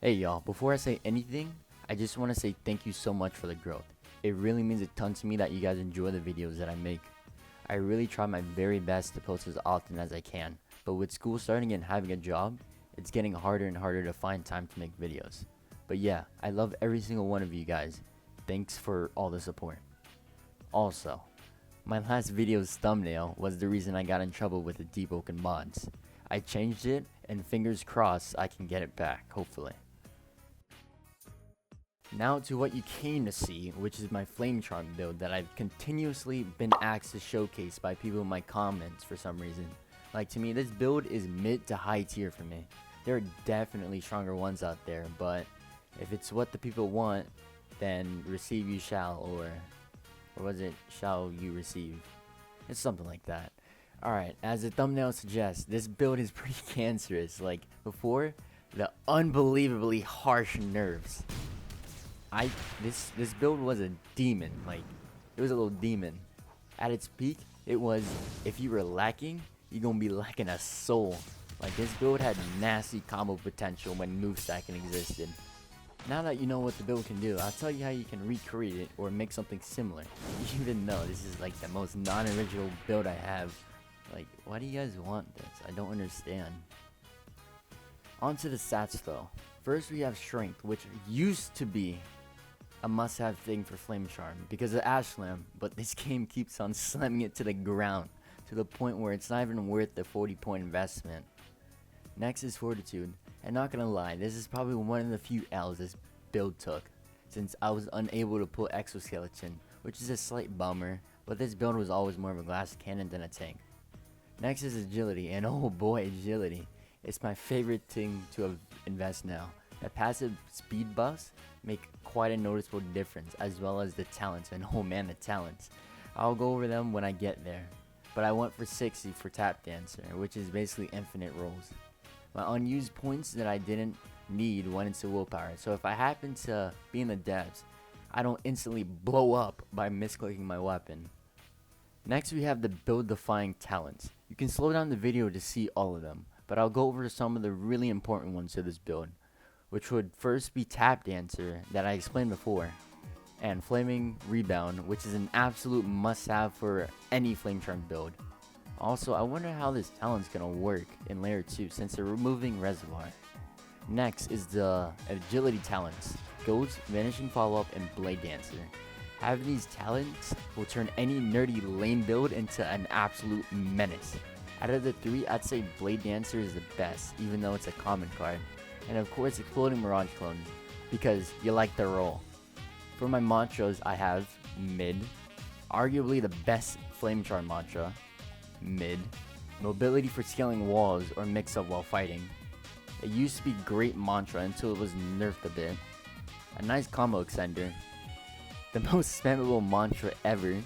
Hey y'all, before I say anything, I just want to say thank you so much for the growth. It really means a ton to me that you guys enjoy the videos that I make. I really try my very best to post as often as I can, but with school starting and having a job, it's getting harder and harder to find time to make videos. But yeah, I love every single one of you guys. Thanks for all the support. Also, my last video's thumbnail was the reason I got in trouble with the Deepwoken mods. I changed it, and fingers crossed I can get it back, hopefully. Now to what you came to see, which is my Flamecharm build that I've continuously been asked to showcase by people in my comments for some reason. Like, to me, this build is mid to high tier for me. There are definitely stronger ones out there, but if it's what the people want, then receive you shall, or was it shall you receive? It's something like that. Alright, as the thumbnail suggests, this build is pretty cancerous. Like, before, the unbelievably harsh nerfs. This build was a demon. Like, it was a little demon. At its peak, it was, if you were lacking, you're gonna be lacking a soul. Like, this build had nasty combo potential when move stacking existed. Now that you know what the build can do, I'll tell you how you can recreate it or make something similar. Even though this is like the most non-original build I have. Like, why do you guys want this? I don't understand. On to the stats though. First we have strength, which used to be a must-have thing for Flamecharm because of Ash Slam, but this game keeps on slamming it to the ground to the point where it's not even worth the 40-point investment. Next is Fortitude, and not gonna lie, this is probably one of the few L's this build took, since I was unable to pull Exoskeleton, which is a slight bummer, but this build was always more of a glass cannon than a tank. Next is Agility, and oh boy, Agility. It's my favorite thing to invest now. The passive speed buffs make quite a noticeable difference, as well as the talents, and oh man, the talents. I'll go over them when I get there, but I went for 60 for Tap Dancer, which is basically infinite rolls. My unused points that I didn't need went into willpower, so if I happen to be in the depths, I don't instantly blow up by misclicking my weapon. Next we have the build defying talents. You can slow down the video to see all of them, but I'll go over some of the really important ones to this build, which would first be Tap Dancer that I explained before, and Flaming Rebound, which is an absolute must-have for any Flamecharm build. Also, I wonder how this talent's gonna work in layer 2 since they're removing Reservoir. Next is the Agility talents, Ghost, Vanishing Follow-Up, and Blade Dancer. Having these talents will turn any nerdy lane build into an absolute menace. Out of the three, I'd say Blade Dancer is the best, even though it's a common card. And of course, Exploding Mirage Clone, because you like the roll. For my mantras, I have Mid, arguably the best Flamecharm mantra, Mid, Mobility for scaling walls or mix up while fighting. It used to be great mantra until it was nerfed a bit. A nice combo extender, the most spammable mantra ever,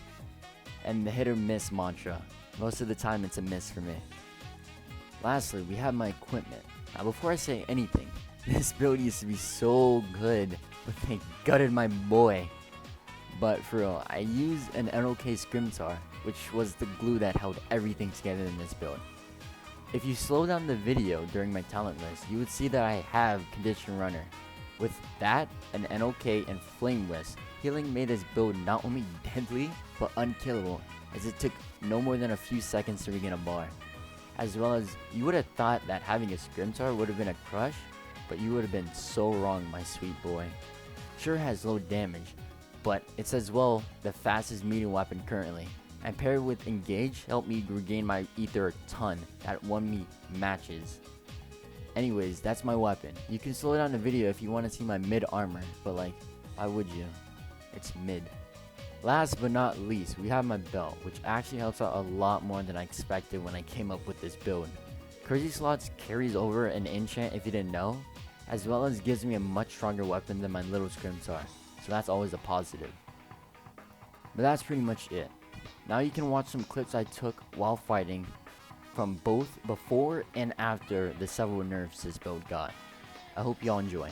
and the hit or miss mantra. Most of the time it's a miss for me. Lastly, we have my equipment. Now before I say anything, this build used to be so good, but they gutted my boy. But for real, I used an NOK Scrimtar, which was the glue that held everything together in this build. If you slow down the video during my talent list, you would see that I have Condition Runner. With that, an NOK and Flame Wisp, healing made this build not only deadly, but unkillable, as it took no more than a few seconds to regain a bar. As well as, you would have thought that having a Scrimtar would have been a crush, but you would have been so wrong, my sweet boy. Sure has low damage, but it's as well the fastest medium weapon currently, and paired with Engage helped me regain my ether a ton that won me matches. Anyways, that's my weapon. You can slow down the video if you want to see my mid armor, but like, why would you? It's mid. Last but not least, we have my belt, which actually helps out a lot more than I expected when I came up with this build. Crazy Slots carries over an enchant if you didn't know, as well as gives me a much stronger weapon than my little Scrimtar, so that's always a positive. But that's pretty much it. Now you can watch some clips I took while fighting from both before and after the several nerfs this build got. I hope y'all enjoy.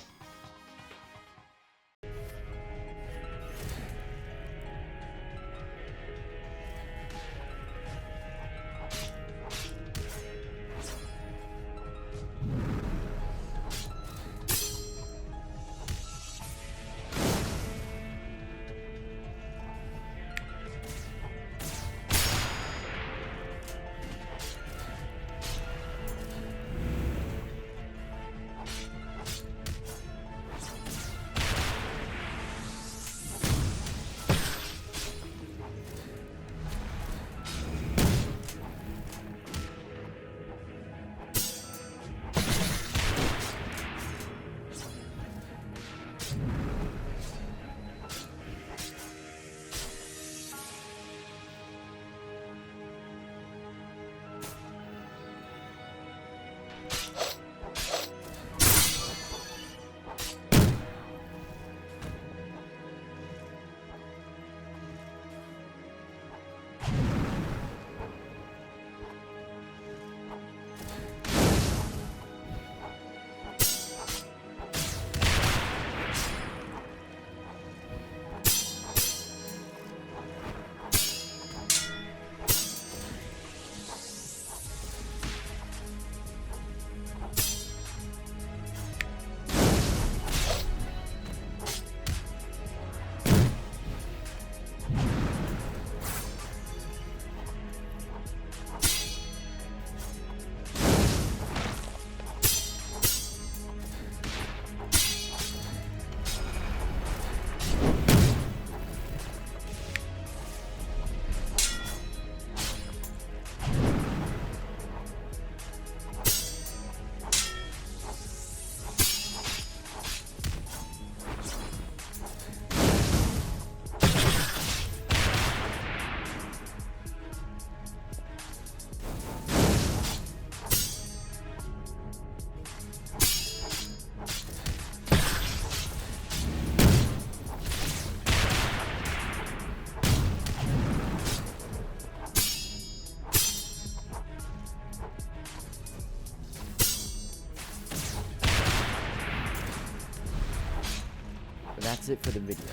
that's it for the video.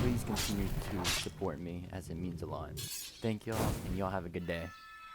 Please continue to support me as it means a lot. Thank y'all, and y'all have a good day.